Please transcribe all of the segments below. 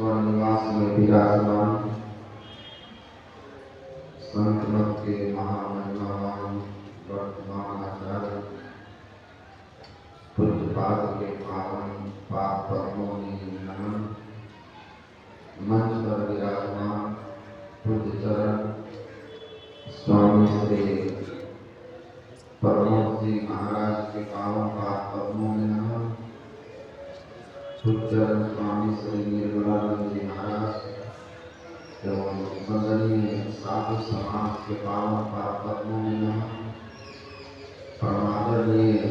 स्वनिवास में विराजमान संत मत के महामहिमावान वर्तमान आचार्य पूज्यपाद के पावन पाद पद्मों में नमन। मंच पर विराजमान पूज्य चरण स्वामी श्री प्रमोद जी महाराज के पावन पाद पद्मों में नमन। पूज्य स्वामी श्री निर्मलानंद जी महाराज एवं वंदनीय साधु समाज के पावन पाद पद्मों में नमन। परमादरणीय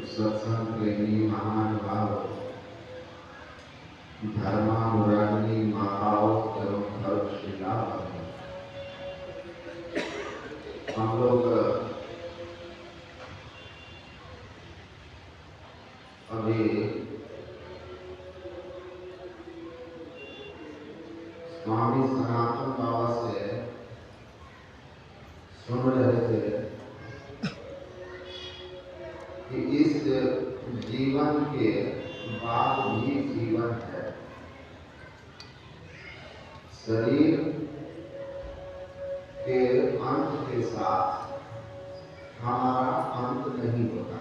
सत्संग प्रेमी महानुभाव धर्मानुरागिनी माताओं एवं धर्मशिला, हम लोग अभी स्वामी सनातन बाबा से सुन रहे थे कि इस जीवन के बाद भी जीवन है। शरीर के अंत के साथ हमारा अंत नहीं होता,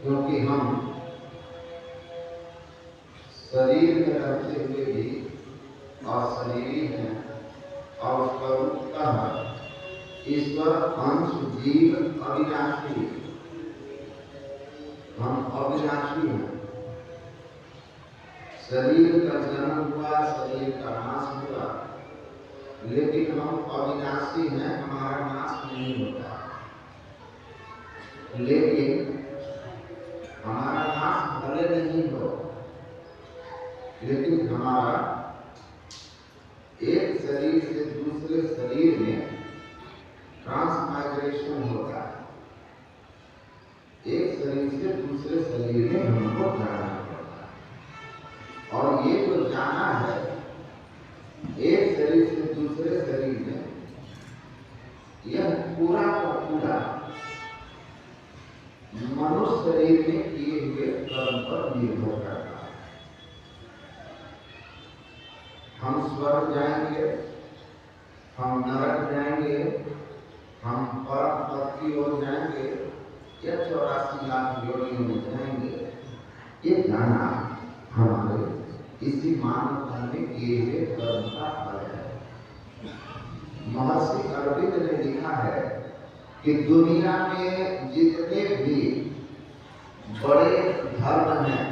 क्योंकि हम शरीर में रहते हुए भी अशरीरी हैं और स्वरूपतः ईश्वर अंश जीव अविनाशी, हम अविनाशी हैं। शरीर का जन्म हुआ, शरीर का नाश हुआ, लेकिन हम अविनाशी हैं, हमारा नाश नहीं होता। लेकिन हमारा नाश भले नहीं हो, लेकिन हमारा एक शरीर से दूसरे शरीर में ट्रांसमाइग्रेशन होता है। एक शरीर से दूसरे शरीर में हमको जाना पड़ता है, और ये जो जाना है एक शरीर से दूसरे शरीर में, यह पूरा का पूरा मनुष्य शरीर में किए हुए कर्म पर निर्भर करता है। हम स्वर्ग जाएंगे, हम नरक जाएंगे, हम परम पद की ओर जाएंगे या 84 लाख योनियों में जाएंगे, ये जाना हमारे इसी मानव धर्म में किए हुए कर्म का फल है। महर्षि अरविंद ने लिखा है कि दुनिया में जितने भी बड़े धर्म हैं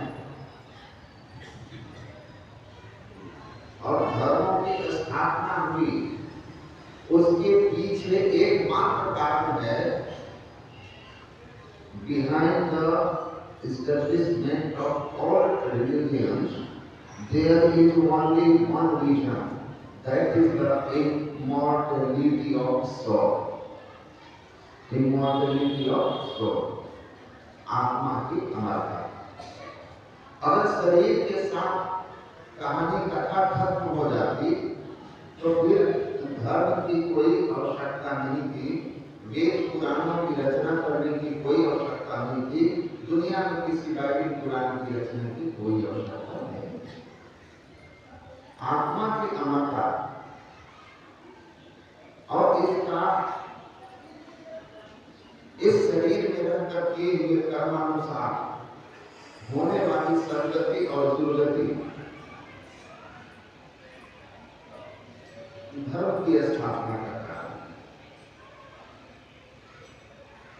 और धर्मों की स्थापना हुई, उसके पीछे एकमात्र कारण है, behind the establishment of all religions there is only one reason, that is the immortality of soul. Immortality of soul, आत्मा की अमरता। अगर शरीर के साथ कहानी कथा खत्म हो जाती तो फिर धर्म की कोई आवश्यकता नहीं थी, वेद पुराणों की रचना करने की कोई आवश्यकता नहीं थी, दुनिया में किसी बाइबल पुराण की रचना की कोई आवश्यकता नहीं। आत्मा की अमरता और इसका इस शरीर में रहकर किए हुए कर्मानुसार होने वाली सदगति और दुर्गति धर्म की स्थापना करता है।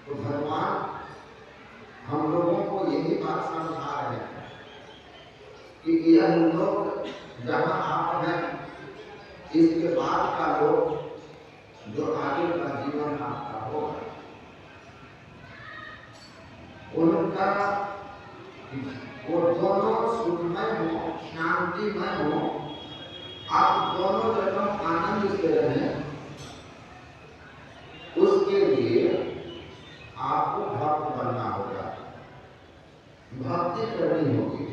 तो भगवान हम लोगों को यही बात समझा रहे हैं कि यह लोग जहाँ आप हैं, इसके बाद का लोग जो आगे का जीवन आपका होगा, उनका वो दोनों सुखमय हो, शांतिमय हो, आप दोनों जगह आनंद से रहें, उसके लिए आपको भक्त बनना होगा, भक्ति करनी होगी।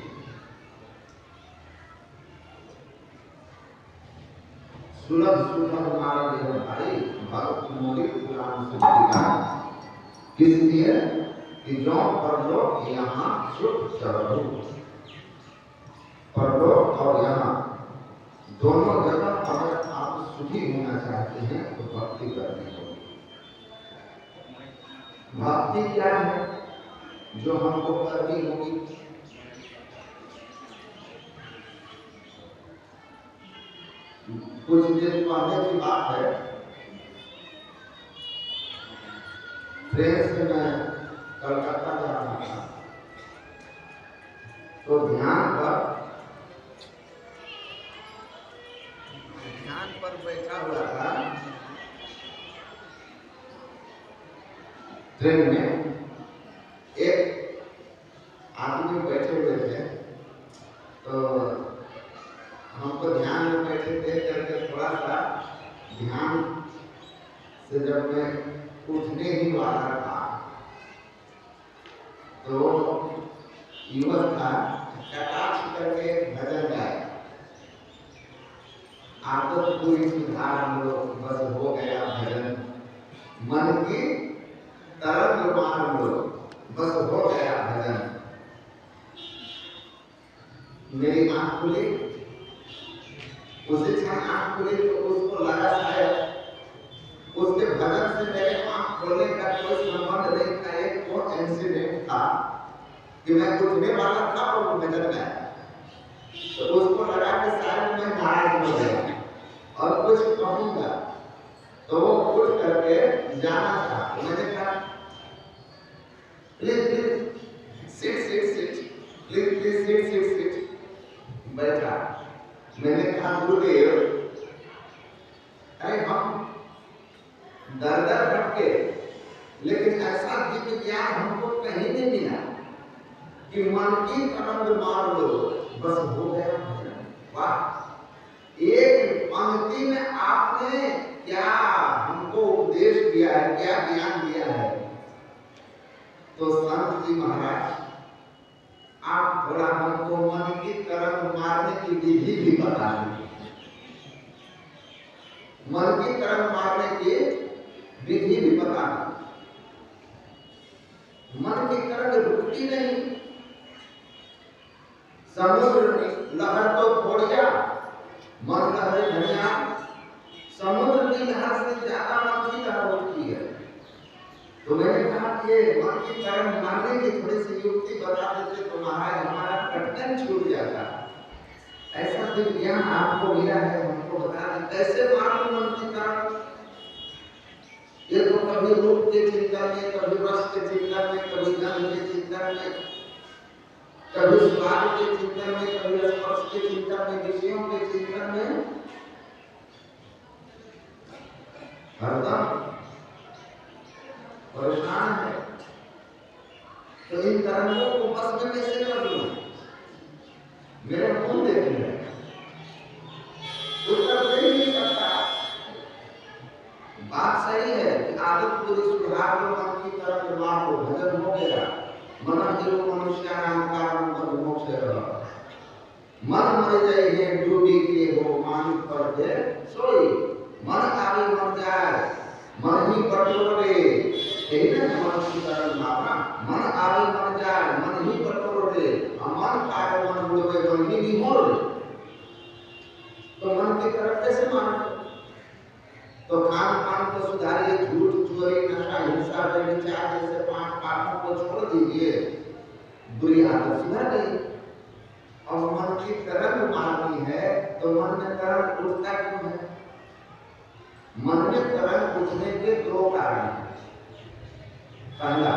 सुलभ सुलभ मार्ग है भाई, भक्त मोरी पुराण से लिखा, किस लिए कि जो पर लोग यहाँ सुख चढ़ो। परलोक और यहाँ दोनों जगह अगर आप सुखी होना चाहते हैं तो भक्ति करनी होगी। भक्ति क्या है जो हमको करनी होगी? कुछ दिन पहले की बात है, ट्रेन से मैं कलकत्ता जा रहा था, तो ध्यान पर बैठा हुआ था ट्रेन में। एक आदमी बैठे हुए थे, तो हमको ध्यान में बैठे देख करके थोड़ा सा ध्यान से जब मैं उठने ही वाला था, तो युवक था कटाक्ष करके भजन गाया। आदत पूरी सुधार हम लोग, बस हो गया भजन, मन की तरंग मान लो, बस हो गया भजन। मेरी आंख खुली, उसी क्षण आंख खुली तो उसको लगा शायद उसके भजन से मेरे आंख खोलने का कोई संबंध नहीं था। एक वो इंसिडेंट था कि मैं उठने वाला था और वो भजन गाया, तो उसको लगा कि शायद मैं नाराज हो गया और कुछ कहूंगा, तो वो उठ करके जाना था। मैंने कहा please please sit sit sit, please please sit sit sit, बैठा। मैंने कहा गुरुदेव, अरे हम दर दर भटके, लेकिन ऐसा दिव्य ज्ञान हमको कहीं नहीं मिला कि मन की तरंग मार लो, बस हो गया भजन। वाह, एक पंक्ति में आपने क्या हमको उपदेश दिया है, क्या ज्ञान दिया है। तो संत जी महाराज, आप थोड़ा हमको मन की तरंग मारने की विधि भी बता दें। मन की तरंग मारने की विधि भी बता दें। मन की तरंग रुकती नहीं, समुद्र लहर तो थोड़िया, मन लहरे धनिया। समुद्र की लहर से ज्यादा मन की लहर होती है। तो मैंने कहा कि मन की तरंग मारने की थोड़ी सी युक्ति बता देते तो महाराज हमारा कटकन छूट जाता। ऐसा भी ज्ञान आपको मिला है, हमको बता दें कैसे मारो मन की तरंग। ये तो कभी रूप के चिंतन में, कभी रस के चिंतन में, कभी गंध के चिंतन में, कभी स्वाद के चिंतन में, कभी स्पर्श के चिंतन में, विषयों के चिंतन में, हरदम परेशान है। तो इन तरंगों को बस में कैसे कर लूं? मेरे मुंह देख रहे हैं, उत्तर दे नहीं सकता। बात सही है कि आदत पूरी सुधार लो, मन की तरफ मार लो, भजन हो गया। मन जीव मनुष्य नाम कारण पर मोक्ष है। मन मर जाए डूबी के हो मान पर दे सोई, मन आगे मर जाए मन ही बटोरे। यही ना मन की तरफ मारना, मन आगे मर जाए मन ही बटोरे, मन कार्य मन डूबे मन ही निहोर। तो मन की तरफ कैसे मारना? तो खान पान को सुधारिए, झूठ चोरी नशा हिंसा व्यभिचार जैसे 5 पापों को छोड़ दीजिए, बुरी आदत सुधर गई। और मन की तरंग मारनी है तो मन में तरंग उठता क्यों है? मन में तरंग उठने के 2 कारण हैं। पहला,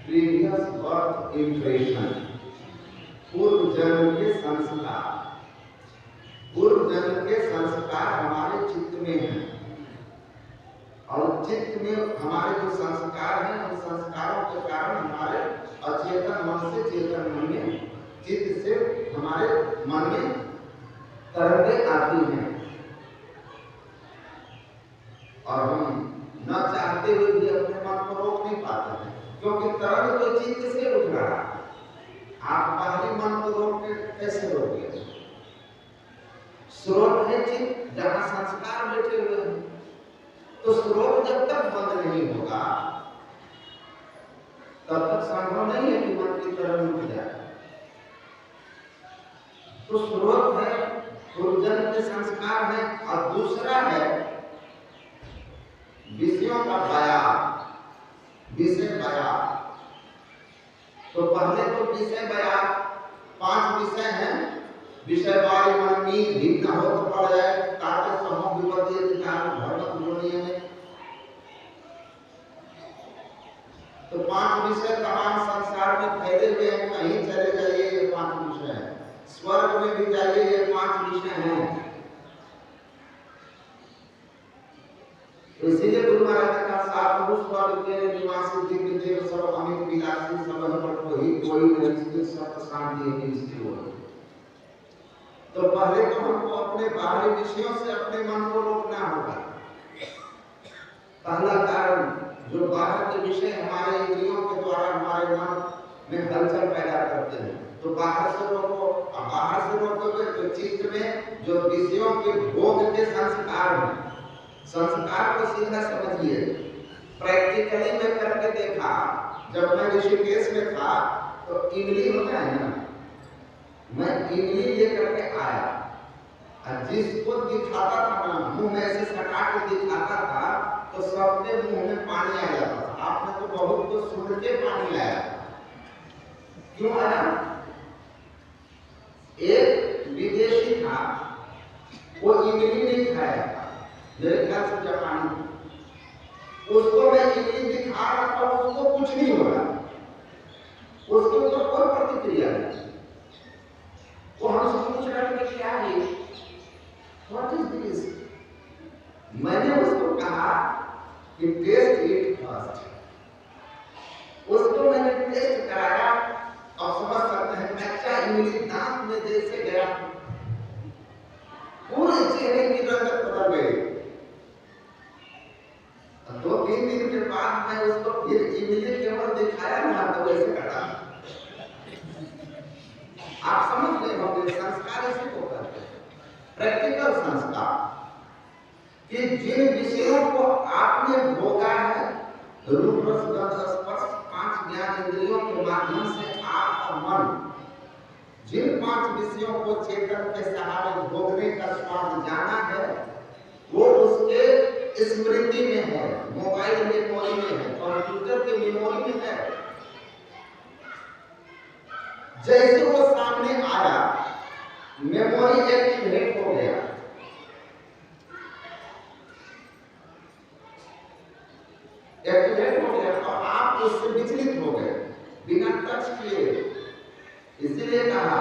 प्रीवियस बर्थ इंप्रेशन, पूर्व जन्म के संस्कार। पूर्व जन्म के संस्कार हमारे चित्त में हैं, और चित्त में हमारे जो संस्कार हैं उन संस्कारों के कारण हमारे अचेतन मन से चेतन मन में, चित्त से हमारे मन में तरंगें आती हैं, और हम न चाहते हुए भी अपने मन को रोक नहीं पाते हैं, क्योंकि तरंग तो चित्त से उठ रहा है। आप बाहरी मन को रोक कैसे रोकेंगे? स्रोत है चित्त, जहां संस्कार बैठे हुए हैं। तो स्रोत जब तक बंद नहीं होगा तब तक संभव नहीं है कि मन की तरंग उठ जाए। तो स्रोत है, पूर्वजन्म के संस्कार है, और दूसरा है विषयों का बयान, विषय बयान। तो पहले तो विषय बयान 5 विषय हैं। विषय वारी मननी भिन्न हो तो पड़ जाए ताकि समूह विपत्ति ज्ञान धर्म जोड़िए में। तो 5 विषय तमाम संसार में फैले हुए हैं, कहीं चले जाइए ये 5 विषय हैं, स्वर्ग में भी जाइए ये 5 विषय हैं। इसीलिए गुरु महाराज ने कहा साधु स्वर्ग के निवासी दिव्य देव सर्व अमित विलासी सब पर कोई नहीं सब शांति है इसकी ओर। तो पहले तो हमको अपने बाहरी विषयों से अपने मन को रोकना होगा। पहला कारण जो बाहर के विषय हमारे इंद्रियों के द्वारा हमारे मन में हलचल पैदा करते हैं, तो बाहर से रोको। और बाहर से रोकोगे तो चित्त में जो विषयों के भोग के संस्कार हैं, संस्कार को सीधा समझिए। प्रैक्टिकली मैं करके देखा, जब मैं ऋषिकेश में था तो इमली होता है ना, मैं इमली लेकर के आया और जिसको दिखाता था ना मुंह में ऐसे सटा के दिखाता था तो सबके मुंह में पानी आ जाता था। आपने तो बहुत तो सुन के पानी आया। क्यों आया? एक विदेशी था, वो इमली नहीं खाया था, मेरे ख्याल से जापानी। उसको मैं इमली दिखा रहा था, उसको कुछ नहीं हो रहा, उसके ऊपर कोई प्रतिक्रिया नहीं। वो हमसे पूछ रहा था कि क्या है, व्हाट इज दिस? मैंने उसको कहा कि टेस्ट इट फर्स्ट। उसको मैंने टेस्ट कराया और समझ सकते हैं कच्चा इमली दांत में जैसे गया, पूरे चेहरे की रंगत बदल गई। 2-3 दिन के बाद मैं उसको फिर इमली केवल दिखाया ना तो वैसे कटा। आप समझ गए होंगे संस्कार इसी को कहते हैं, प्रैक्टिकल संस्कार, कि जिन विषयों को आपने भोगा है, रूप रस गंध स्पर्श 5 ज्ञान इंद्रियों के माध्यम से आपका मन जिन 5 विषयों को चेतन के सहारे भोगने का स्वाद जाना है, वो उसके स्मृति में है, मोबाइल मेमोरी में है, कंप्यूटर के मेमोरी में है। जैसे वो सामने आया, मेमोरी एक्टिवेट हो गया। एक्टिवेट हो गया और आप उससे विचलित हो गए बिना टच किए। इसीलिए कहा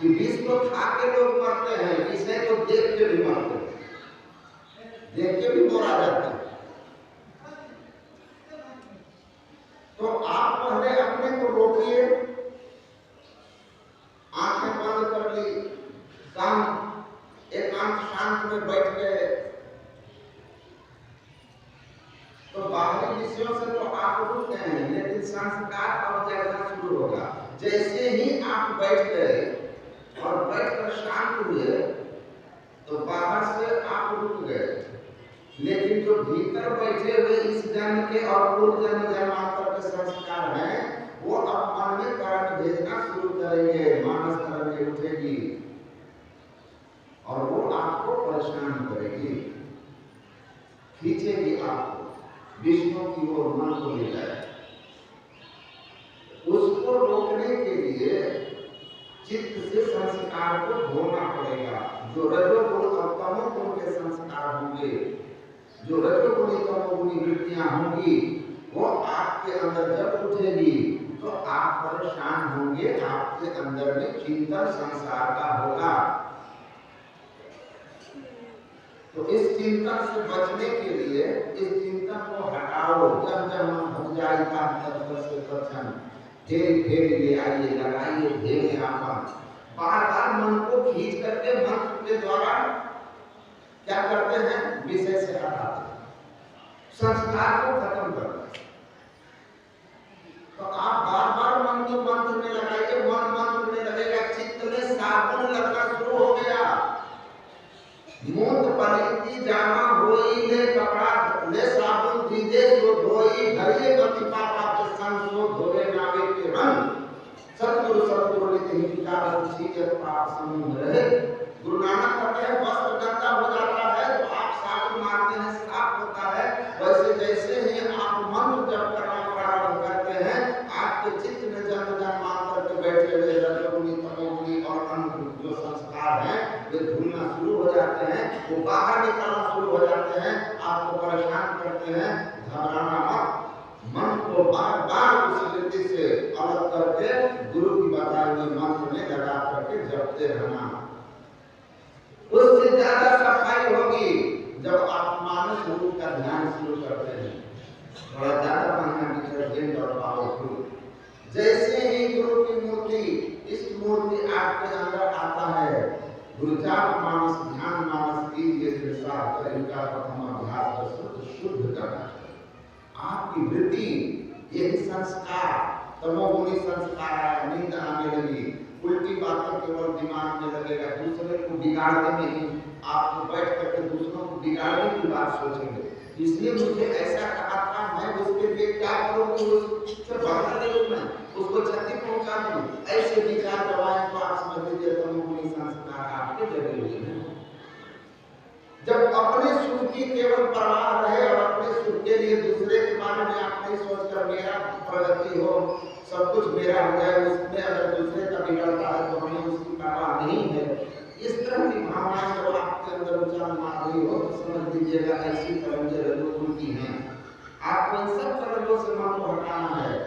कि विष को खा के लोग मरते हैं, विषय को देख के भी मरते हैं, देख के भी मरा जाते हैं। तो आप पहले अपने को रोकिए, आंखें बंद कर ली, काम एकांत शांत में बैठ गए, तो बाहरी विषयों से तो आप रुक गए हैं, लेकिन संस्कार अब जगना शुरू होगा। जैसे ही आप बैठ गए और बैठकर शांत हुए तो बाहर से आप रुक गए, लेकिन जो भीतर बैठे हुए इस जन्म के और पूर्व जन्म जन्मांतर के संस्कार हैं, वो अब मन में करंट भेजना शुरू करेंगे, मानस तरंगे उठेगी और वो आपको परेशान करेगी, खींचेगी आपको विष्णु की ओर, मन को ले जाए। उसको रोकने के लिए चित्त से संस्कार को धोना पड़ेगा। जो रजोगुण और तमोगुण के संस्कार होंगे, जो रजोगुणी तमोगुणी वृत्तियां होंगी, वो आपके अंदर जब उठेगी तो आप परेशान होंगे, आपके अंदर में चिंतन संसार का होगा। तो इस चिंतन से बचने के लिए इस चिंतन को हटाओ। जब जब मन भग जाएगा तब से कथन फेरी फेरी ले आइए, लगाइए ढेर आपन, बार बार मन को खींच करके मंत्र के द्वारा क्या करते हैं, विषय से हटाते हैं, संस्कार को खत्म करते हैं। तो आप बार बार मन को मंत्र में लगाइए, मन मंत्र में लगेगा, चित्त में साबुन लगना शुरू हो गया। मूत पलिती जामा होई ले कपड़ा ले साबुन दीजे सो धोई, धरिए गति पापा के संग सो धोए नावे के रंग। सतगुरु सतगुरु ही विकार सीजत पाप समूह रहे। गुरु नानक कहते हैं वस्त्र गंदा हो जाता है तो आप साबुन मारते हैं, साफ होता है। वैसे जैसे ही आप मंत्र जप करना प्रारंभ करते हैं, आपके चित्त में जन्म जन्मांतर के बैठे हुए रजोगुणी, तमोगुणी और अन्य जो संस्कार हैं वे धुलना शुरू हो जाते हैं, वो बाहर निकलना शुरू हो जाते हैं, आपको परेशान करते हैं। घबराना मत, मन को बार बार उस स्थिति से अलग करके गुरु की बताए हुए मंत्र में लगा करके जपते रहना। उससे ज्यादा सफाई होगी जब आप मानस रूप का ध्यान शुरू करते हैं, थोड़ा ज्यादा मानना डिटर्जेंट और पावरफुल। जैसे ही गुरु की मूर्ति, इस मूर्ति आपके अंदर आता है, गुरुचाप मानस ध्यान मानस कीजिए, इनका प्रथम अभ्यास शुद्ध करना। आपकी वृत्ति, यही संस्कार, तमोगुणी संस्कार है, नींद आने लगी, उल्टी बातें केवल दिमाग में लगेगा, दूसरे को बिगाड़ने में ही आप बैठ करके दूसरों को बिगाड़ने की बात सोचेंगे। इसलिए मुझे ऐसा कहा था, मैं उसके लिए क्या करूं कि उससे बढ़कर देखूं, मैं उसको क्षति पहुंचा दूं। ऐसे विचार दवाएं तो आप समझ लीजिए तमोगुणी संस्कार आपके जगह हुए हैं। जब अपने सुख की केवल परवाह रहे और अपने सुख के लिए दूसरे के बारे में आप नहीं सोचकर मेरा प्रगति हो, सब कुछ मेरा हो जाए, उसमें अगर दूसरे का बिगड़ता है तो हमें उसकी परवाह नहीं है, इस तरह की भावनाएं जब आपके अंदर उछाल मार रही हो तो समझ लीजिएगा ऐसी तरंगें रजोगुण की हैं। आपको इन सब तरंगों से मन को हटाना है।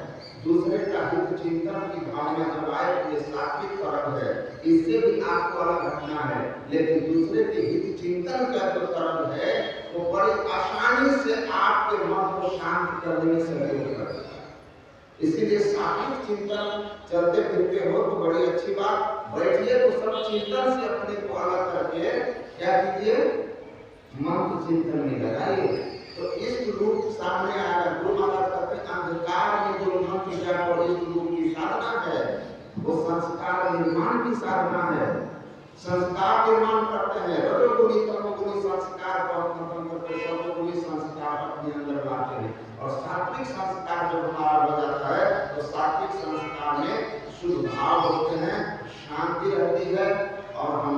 दूसरे का हित चिंतन की भावना जब आए तो ये सात्विक तरंग है, इससे भी आपको अलग हटना है। लेकिन दूसरे के हित चिंतन का जो तरंग है वो बड़ी आसानी से आपके मन को शांत करने में सहयोग करता है। इसीलिए सात्विक चिंतन चलते फिरते हो तो बड़ी अच्छी बात, बैठिए तो सब चिंतन से अपने को अलग करके क्या कीजिए, मंत्र चिंतन में लगाइए, तो इस रूप सामने आएगा। गुरु महाराज कहते हैं अंधकार में जो मंत्र जाप और इस रूप की साधना है वो संस्कार निर्माण की साधना है। संस्कार निर्माण करते हैं, रजोगुणी तमोगुणी संस्कार को खत्म करके सतोगुणी संस्कार अपने अंदर लाते हैं। और सात्विक संस्कार जब हमारा हो जाता है तो सात्विक संस्कार में शुद्ध भाव होते हैं, शांति रहती है और हम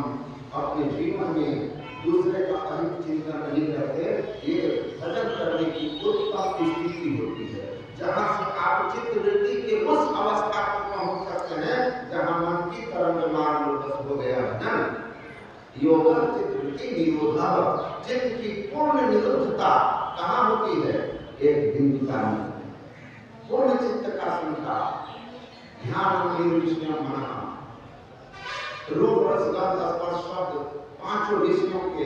अपने जीवन में दूसरे का अहित चिंतन नहीं करते। ये भजन करने की उत्तम स्थिति होती है जहाँ से आप चित्त वृत्ति के उस अवस्था को पहुंच सकते हैं जहाँ मन की तरंग मार्ग लोटस हो गया है। योग चित्त वृत्ति निरोधा, चित्त की पूर्ण निरुद्धता कहाँ होती है, एक बिंदुता में पूर्ण चित्त का संसार ध्यान निर्विषय मना, रूप रस गंध स्पर्श शब्द पांचों विषयों के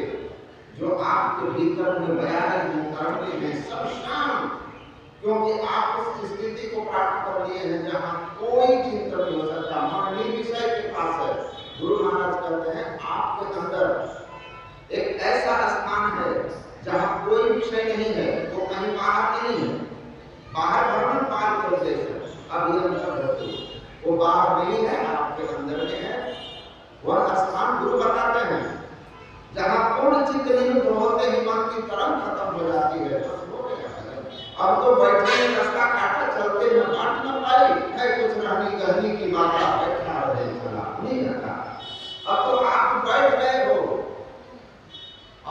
जो आपके भीतर में बयान करते हैं सब शांत, क्योंकि आप उस स्थिति को प्राप्त कर लिए हैं जहाँ कोई चिंतन नहीं हो सकता, मन निर्विषय के पास है। गुरु महाराज कहते हैं आपके अंदर एक ऐसा स्थान है जहाँ कोई विषय नहीं है, वो कहीं बाहर नहीं है, बाहर भ्रमण पाल कर जैसे वो बाहर नहीं है, आपके अंदर में है। वह स्थान गुरु बताते हैं जहाँ पूर्ण चित्त निरुद्ध होते ही मन की तरंग खत्म हो जाती है, बस हो गया। अब तो बैठने में रास्ता काटा, चलते में बांट न पाई है, कुछ रहनी कहनी की बात बैठा रहे चला नहीं रहता। अब तो आप बैठ गए हो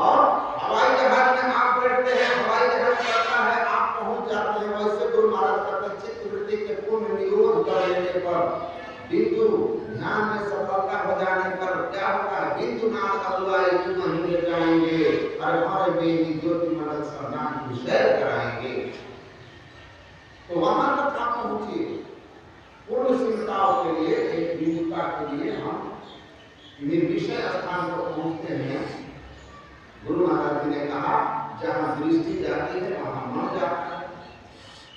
और हवाई जहाज में आप बैठते हैं, हवाई जहाज चलता है, आप पहुंच जाते हैं। वैसे गुरु महाराज कहते हैं चित्त वृत्ति के पूर्ण निरोध कर लेने पर, बिंदु ध्यान में सफलता हो जाने पर क्या होता है, बिंदु नाथ अगुवाई तुम नहीं ले जाएंगे और हमारे बेनी ज्योति मदद सरनाम की सैर कराएंगे। तो वहां तक आप पहुंचिए। पूर्ण सिद्धताओं के लिए, एक बिंदुता के लिए हम निर्विषय स्थान पर पहुंचते हैं। गुरु महाराज जी ने कहा जहां दृष्टि जाती है वहां मन जाता है,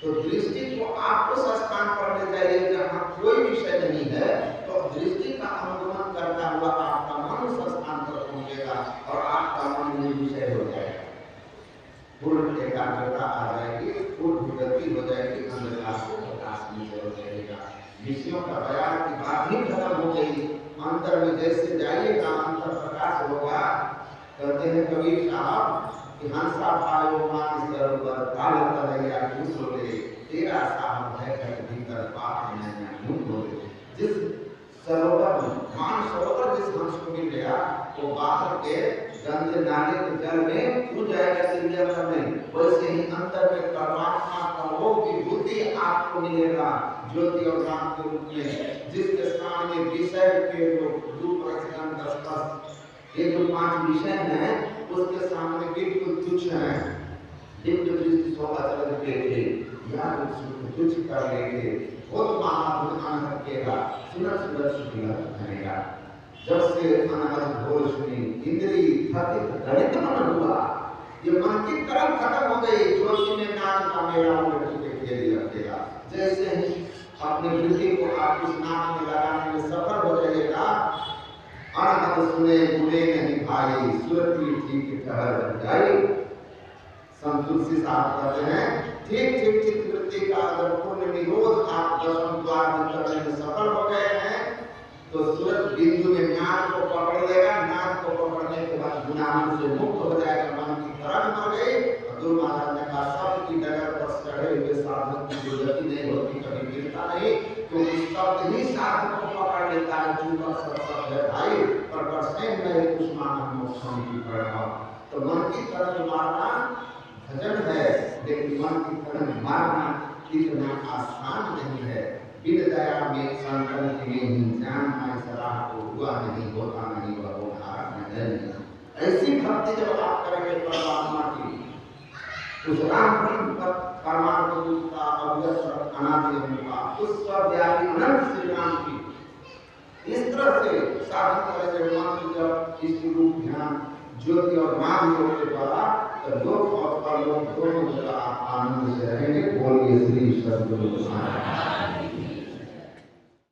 तो दृष्टि को आप उस स्थान पर ले जाइए जहाँ कोई विषय नहीं है, तो दृष्टि का अनुगमन करता हुआ आपका मन उस स्थान पर पहुंचेगा और आपका मन निर्विषय हो जाएगा, पूर्ण एकाग्रता आ जाएगी, पूर्ण गति हो जाएगी, अंधकार से प्रकाश में हो जाएगा। विषयों का बयान की बात ही खत्म हो गई, अंतर में जैसे जाइएगा अंतर प्रकाश होगा। कहते हैं कबीर साहब कि हंसा पायो मान सरोवर काल तलैया खुश तेरा साहब है भीतर पाप में यूं बोले। जिस सरोवर वो बाहर के गंदे नाले के जल में छू जाएगा चिड़ियाघर में, वैसे ही अंदर में परमात्मा का वो विभूति आपको मिलेगा ज्योति और ज्ञान के रूप में, जिसके सामने विषय के जो रूप रचना दस ये जो 5 विषय हैं उसके सामने बिल्कुल तुच्छ हैं। दिव्य दृष्टि सोगा चल के या तुच्छ कर लेंगे, बहुत महाभूत आनंद केगा सुनर सुंदर सुखी बनेगा। जब से अनहद घोष सुनी इंद्री थकित गणित मन हुआ, ये मन की तरफ खत्म हो गई, ज्योति में नाच का मेला हो रखेगा। जैसे ही अपने वृत्ति को आप इस नाच में लगाने में सफल हो जाइएगा, अनहद सुने बुरे नहीं भाई, सुरती ठीक ठहर जाए। संतुलसी साहब कहते हैं ठीक ठीक चित्तवृत्ति का अगर पूर्ण निरोध आप दशम द्वार में करने में सफल हो गए हैं तो सूरत बिंदु में नाद को पकड़ लेगा। नाद को पकड़ने के बाद गुनाहों से मुक्त हो जाएगा, मन की तरंग मर गई। गुरु महाराज ने कहा शब्द की डगर पर चढ़े हुए साधक की जो गति नहीं होती कभी गिरता नहीं, क्योंकि शब्द ही साधक को पकड़ लेता है। चूका सब है भाई पर परसेंट में कुछ माना मोक्षम की पड़ा। तो मन की तरंग मारना भजन है, लेकिन मन की तरंग मारना इतना आसान नहीं है। बिन दया में संतन की जान में सलाह को हुआ नहीं, होता नहीं, वह होना नहीं। ऐसी भक्ति जब आप करेंगे परमात्मा की, उस राम ब्रह्म पर परमात्मा का अव्यक्त अनादि का उस सर्वव्यापी अनंत श्री राम की इस तरह से साधन करेंगे मंत्र जब इसकी रूप ध्यान ज्योति और मान योग के द्वारा, तो लोक और परलोक दोनों जगह आप आनंद से रहेंगे। बोलिए श्री सद्गुरु महाराज।